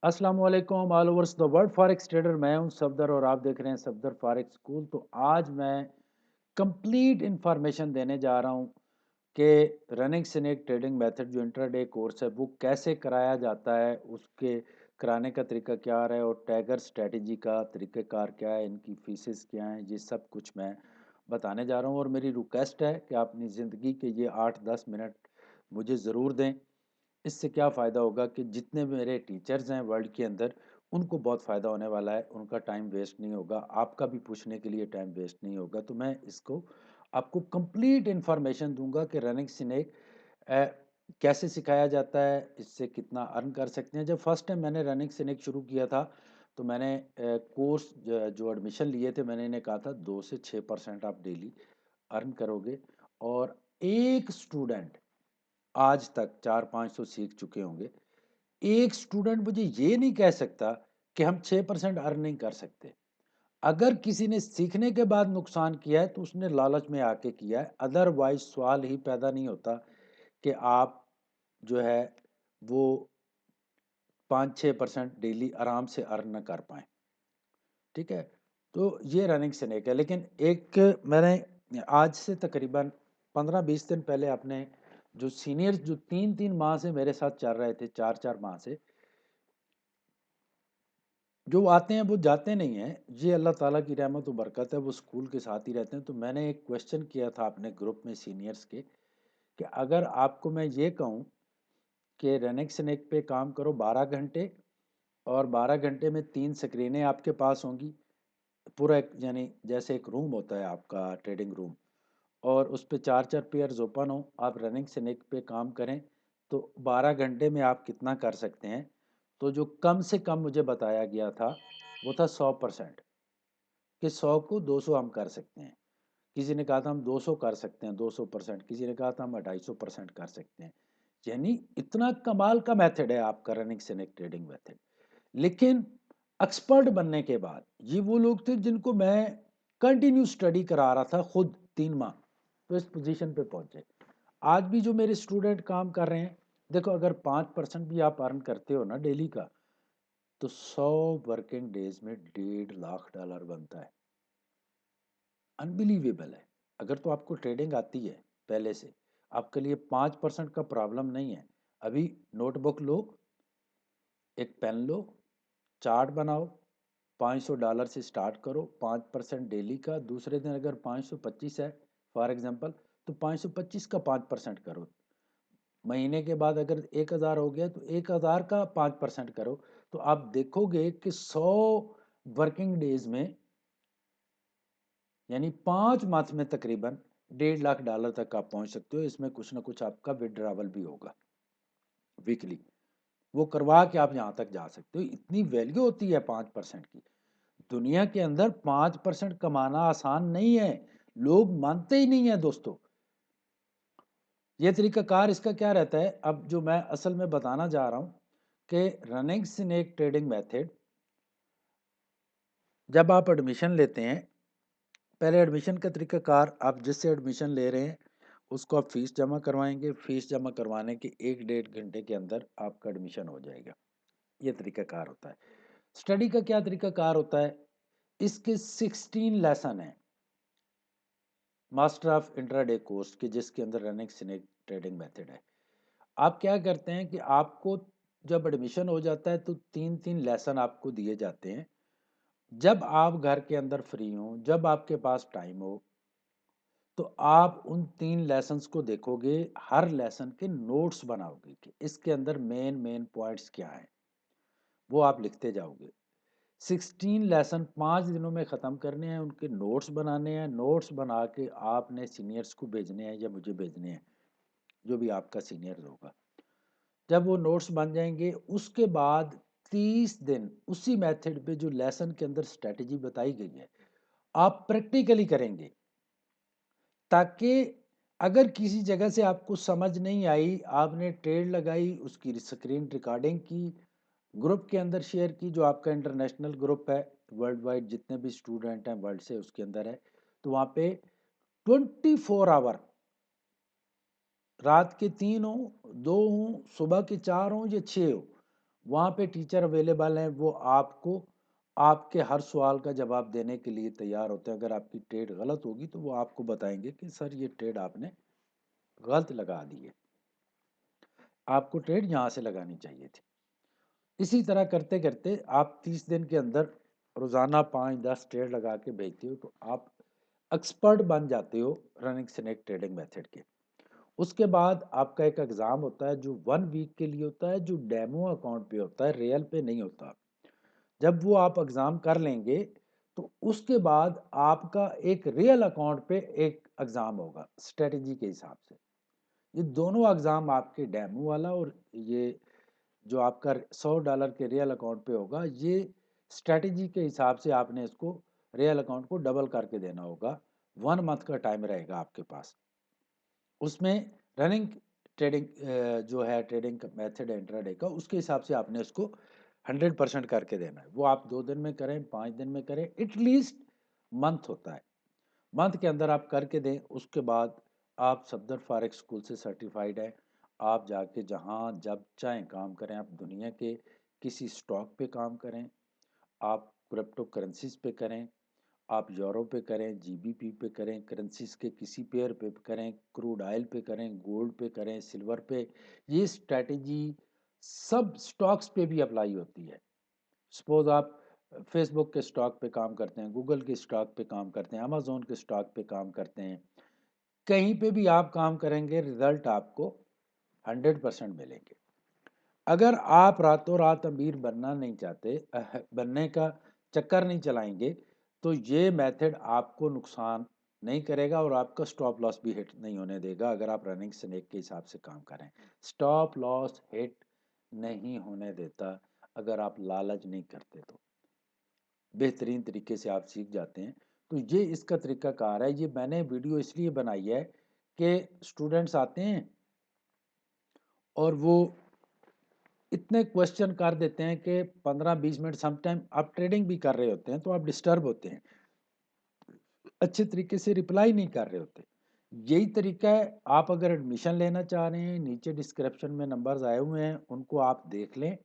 अस्सलाम वालेकुम all overs the world forex trader. मैं हूं सफदर और आप देख रहे हैं सफदर फॉरेक्स स्कूल। तो आज मैं कंप्लीट इंफॉर्मेशन देने जा रहा हूं कि रनिंग स्नेक ट्रेडिंग मेथड जो इंट्राडे कोर्स है वो कैसे कराया जाता है, उसके कराने का तरीका क्या है और टैगर स्ट्रेटजी का तरीक़ाकार क्या है, इनकी फीसेस क्या हैं, ये सब कुछ मैं बताने जा रहा हूं। और मेरी रिक्वेस्ट है कि आप अपनी ज़िंदगी के ये 8-10 मिनट मुझे ज़रूर दें। इससे क्या फ़ायदा होगा कि जितने मेरे टीचर्स हैं वर्ल्ड के अंदर उनको बहुत फ़ायदा होने वाला है, उनका टाइम वेस्ट नहीं होगा, आपका भी पूछने के लिए टाइम वेस्ट नहीं होगा। तो मैं इसको आपको कंप्लीट इन्फॉर्मेशन दूंगा कि रनिंग स्नेक कैसे सिखाया जाता है, इससे कितना अर्न कर सकते हैं। जब फर्स्ट टाइम मैंने रनिंग स्नेक शुरू किया था तो मैंने कोर्स जो एडमिशन लिए थे मैंने इन्हें कहा था 2 से 6% आप डेली अर्न करोगे। और एक स्टूडेंट आज तक 400-500 सीख चुके होंगे। एक स्टूडेंट मुझे ये नहीं कह सकता कि हम 6% अर्न नहीं कर सकते। अगर किसी ने सीखने के बाद नुकसान किया है तो उसने लालच में आके किया है, अदरवाइज सवाल ही पैदा नहीं होता कि आप जो है वो 5-6% डेली आराम से अर्न न कर पाए। ठीक है, तो ये रनिंग स्नेक है। लेकिन एक मैंने आज से तकरीबन 15-20 दिन पहले अपने जो सीनियर्स जो 3-3 माह से मेरे साथ चल रहे थे, 4-4 माह से जो आते हैं वो जाते नहीं हैं, ये अल्लाह ताला की रहमत और बरकत है, वो स्कूल के साथ ही रहते हैं। तो मैंने एक क्वेश्चन किया था अपने ग्रुप में सीनियर्स के कि अगर आपको मैं ये कहूँ कि रनिंग स्नेक पे काम करो 12 घंटे और 12 घंटे में 3 स्क्रीनें आपके पास होंगी, पूरा एक यानी जैसे एक रूम होता है आपका ट्रेडिंग रूम, और उस पे 4-4 पेयर्स ओपन हो, आप रनिंग स्नेक पे काम करें तो 12 घंटे में आप कितना कर सकते हैं। तो जो कम से कम मुझे बताया गया था वो था 100%, कि 100 को 200 हम कर सकते हैं। किसी ने कहा था हम 200 कर सकते हैं, 200%, किसी ने कहा था हम 250% कर सकते हैं। यानी इतना कमाल का मेथड है आपका रनिंग स्नेक ट्रेडिंग मेथड। लेकिन एक्सपर्ट बनने के बाद ये वो लोग थे जिनको मैं कंटिन्यू स्टडी करा रहा था खुद 3 माह, तो इस पोजीशन पे पहुंचे। आज भी जो मेरे स्टूडेंट काम कर रहे हैं, देखो अगर 5% भी आप अर्न करते हो ना डेली का, तो 100 वर्किंग डेज में $1.5 लाख बनता है। अनबिलीवेबल है। अगर तो आपको ट्रेडिंग आती है पहले से, आपके लिए 5% का प्रॉब्लम नहीं है। अभी नोटबुक लो, एक पेन लो, चार्ट बनाओ, $500 से स्टार्ट करो, 5% डेली का। दूसरे दिन अगर 525 है फॉर एग्जांपल, तो 525 का 5% करो। महीने के बाद अगर 1000 हो गया तो 1000 का 5% करो। तो आप देखोगे कि 100 वर्किंग डेज में यानी 5 मंथ में तकरीबन $1.5 लाख तक आप पहुंच सकते हो। इसमें कुछ ना कुछ आपका विड्रॉवल भी होगा वीकली, वो करवा के आप यहाँ तक जा सकते हो। इतनी वैल्यू होती है 5% की। दुनिया के अंदर 5% कमाना आसान नहीं है, लोग मानते ही नहीं है दोस्तों। ये तरीका कार इसका क्या रहता है, अब जो मैं असल में बताना जा रहा हूँ कि रनिंग स्नेक ट्रेडिंग मेथड, जब आप एडमिशन लेते हैं, पहले एडमिशन का तरीका कार, आप जिससे एडमिशन ले रहे हैं उसको आप फीस जमा करवाएंगे। फीस जमा करवाने के 1-1.5 घंटे के अंदर आपका एडमिशन हो जाएगा। ये तरीका कार होता है। स्टडी का क्या तरीका कार होता है, इसके 16 लेसन है मास्टर ऑफ इंट्राडे कोर्स के, जिसके अंदर रनिंग स्नेक ट्रेडिंग मेथड है। आप क्या करते हैं कि आपको जब एडमिशन हो जाता है तो 3-3 लेसन आपको दिए जाते हैं। जब आप घर के अंदर फ्री हो, जब आपके पास टाइम हो, तो आप उन 3 लेसन्स को देखोगे, हर लेसन के नोट्स बनाओगे कि इसके अंदर मेन मेन पॉइंट्स क्या हैं, वो आप लिखते जाओगे। 16 लेसन 5 दिनों में ख़त्म करने हैं, उनके नोट्स बनाने हैं। नोट्स बना के आपने सीनियर्स को भेजने हैं या मुझे भेजने हैं, जो भी आपका सीनियर होगा। जब वो नोट्स बन जाएंगे उसके बाद 30 दिन उसी मेथड पे जो लेसन के अंदर स्ट्रेटजी बताई गई है आप प्रैक्टिकली करेंगे, ताकि अगर किसी जगह से आपको समझ नहीं आई, आपने ट्रेड लगाई, उसकी स्क्रीन रिकॉर्डिंग की, ग्रुप के अंदर शेयर की, जो आपका इंटरनेशनल ग्रुप है, वर्ल्ड वाइड जितने भी स्टूडेंट हैं वर्ल्ड से उसके अंदर है, तो वहाँ पे 24 आवर, रात के 3 हो, 2 हो, सुबह के 4 हो या 6 हो, وہاں پہ ٹیچر اویلیبل ہیں، وہ آپ کو آپ کے ہر سوال کا جواب دینے کے لیے تیار ہوتے ہیں۔ اگر آپ کی ٹریڈ غلط ہوگی تو وہ آپ کو بتائیں گے کہ سر یہ ٹریڈ آپ نے غلط لگا دی ہے، آپ کو ٹریڈ یہاں سے لگانی چاہیے تھی۔ اسی طرح کرتے کرتے آپ 30 دن کے اندر روزانہ 5-10 ٹریڈ لگا کے بھیجتے ہو تو آپ ایکسپرٹ بن جاتے ہو رننگ سنیک ٹریڈنگ میتھڈ کے۔ اس کے بعد آپ کا ایک ایگزام ہوتا ہے جو 1 ویک کے لیے ہوتا ہے، جو ڈیمو اکاؤنٹ پہ ہوتا ہے، ریئل پہ نہیں ہوتا۔ جب وہ آپ ایگزام کر لیں گے تو اس کے بعد آپ کا ایک ریئل اکاؤنٹ پہ ایک ایگزام ہوگا اسٹریٹجی کے حساب سے۔ یہ دونوں ایگزام آپ کے ڈیمو والا اور یہ جو آپ کا $100 کے ریئل اکاؤنٹ پہ ہوگا، یہ اسٹریٹجی کے حساب سے آپ نے اس کو ریئل اکاؤنٹ کو ڈبل کر کے دینا ہوگا۔ 1 منتھ کا ٹائم رہے گا آپ کے پاس۔ اس میں رننگ ٹریڈنگ جو ہے ٹریڈنگ کا میتھڈ ہے انٹراڈے کا، اس کے حساب سے آپ نے اس کو 100% کر کے دینا ہے۔ وہ آپ 2 دن میں کریں، 5 دن میں کریں، ایٹ لیسٹ منتھ ہوتا ہے، منتھ کے اندر آپ کر کے دیں۔ اس کے بعد آپ صفدر فارکس اسکول سے سرٹیفائیڈ ہیں، آپ جا کے جہاں جب چاہیں کام کریں، آپ دنیا کے کسی سٹاک پہ کام کریں، آپ کرپٹو کرنسیز پہ کریں، آپ یورو پہ کریں، جی بی پی پہ کریں، کرنسیز کے کسی پیئر پہ کریں، کروڈ آئل پہ کریں، گولڈ پہ کریں، سلور پہ، یہ اسٹریٹجی سب سٹاکس پہ بھی اپلائی ہوتی ہے۔ سپوز آپ فیس بک کے سٹاک پہ کام کرتے ہیں، گوگل کے سٹاک پہ کام کرتے ہیں، امازون کے سٹاک پہ کام کرتے ہیں، کہیں پہ بھی آپ کام کریں گے رزلٹ آپ کو 100% ملیں گے۔ اگر آپ راتوں رات امیر بننا نہیں چاہتے، بننے کا چکر نہیں چلائیں گے، تو یہ میتھڈ آپ کو نقصان نہیں کرے گا اور آپ کا سٹاپ لاس بھی ہٹ نہیں ہونے دے گا۔ اگر آپ رننگ سنیک کے حساب سے کام کریں، سٹاپ لاس ہٹ نہیں ہونے دیتا اگر آپ لالچ نہیں کرتے تو بہترین طریقے سے آپ سیکھ جاتے ہیں۔ تو یہ اس کا طریقہ کار ہے۔ یہ میں نے ویڈیو اس لیے بنائی ہے کہ اسٹوڈنٹس آتے ہیں اور وہ اتنے کوشچن کر دیتے ہیں کہ 15-20 منٹ، سم ٹائم آپ ٹریڈنگ بھی کر رہے ہوتے ہیں تو آپ ڈسٹرب ہوتے ہیں، اچھے طریقے سے رپلائی نہیں کر رہے ہوتے۔ یہی طریقہ ہے، آپ اگر ایڈمیشن لینا چاہ رہے ہیں، نیچے ڈسکرپشن میں نمبرز آئے ہوئے ہیں، ان کو آپ دیکھ لیں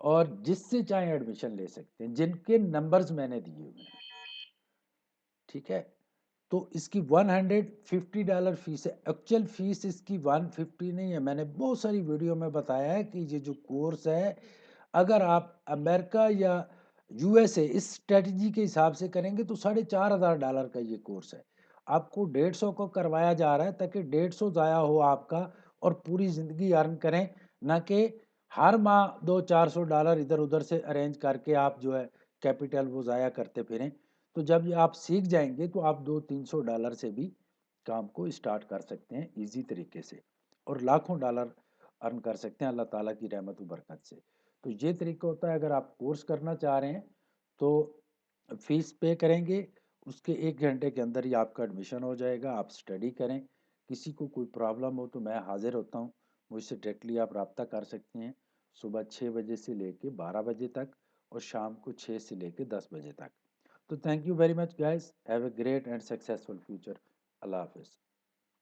اور جس سے چاہیں ایڈمیشن لے سکتے ہیں، جن کے نمبرز میں نے دیے ہوئے ہیں، ٹھیک ہے۔ تو اس کی $150 فیس ہے، ایکچوئل فیس اس کی 150 نہیں ہے۔ میں نے بہت ساری ویڈیو میں بتایا ہے کہ یہ جو کورس ہے، اگر آپ امریکہ یا یو ایس اے اس اسٹریٹجی کے حساب سے کریں گے تو $4500 کا یہ کورس ہے۔ آپ کو 150 کو کروایا جا رہا ہے تاکہ 150 ضائع ہو آپ کا اور پوری زندگی ارن کریں، نہ کہ ہر ماہ $200-400 ادھر ادھر سے ارینج کر کے آپ جو ہے کیپٹل وہ ضائع کرتے پھریں۔ تو جب یہ آپ سیکھ جائیں گے تو آپ $200-300 سے بھی کام کو اسٹارٹ کر سکتے ہیں ایزی طریقے سے، اور لاکھوں ڈالر ارن کر سکتے ہیں اللہ تعالیٰ کی رحمت و برکت سے۔ تو یہ طریقہ ہوتا ہے، اگر آپ کورس کرنا چاہ رہے ہیں تو فیس پے کریں گے، اس کے 1 گھنٹے کے اندر ہی آپ کا ایڈمیشن ہو جائے گا، آپ اسٹڈی کریں۔ کسی کو کوئی پرابلم ہو تو میں حاضر ہوتا ہوں، مجھ سے ڈائریکٹلی آپ رابطہ کر سکتے ہیں، صبح 6 بجے سے لے کے 12 بجے تک اور شام کو 6 سے لے کے 10 بجے تک۔ تو thank you very much guys, have a great and successful future. اللہ حافظ۔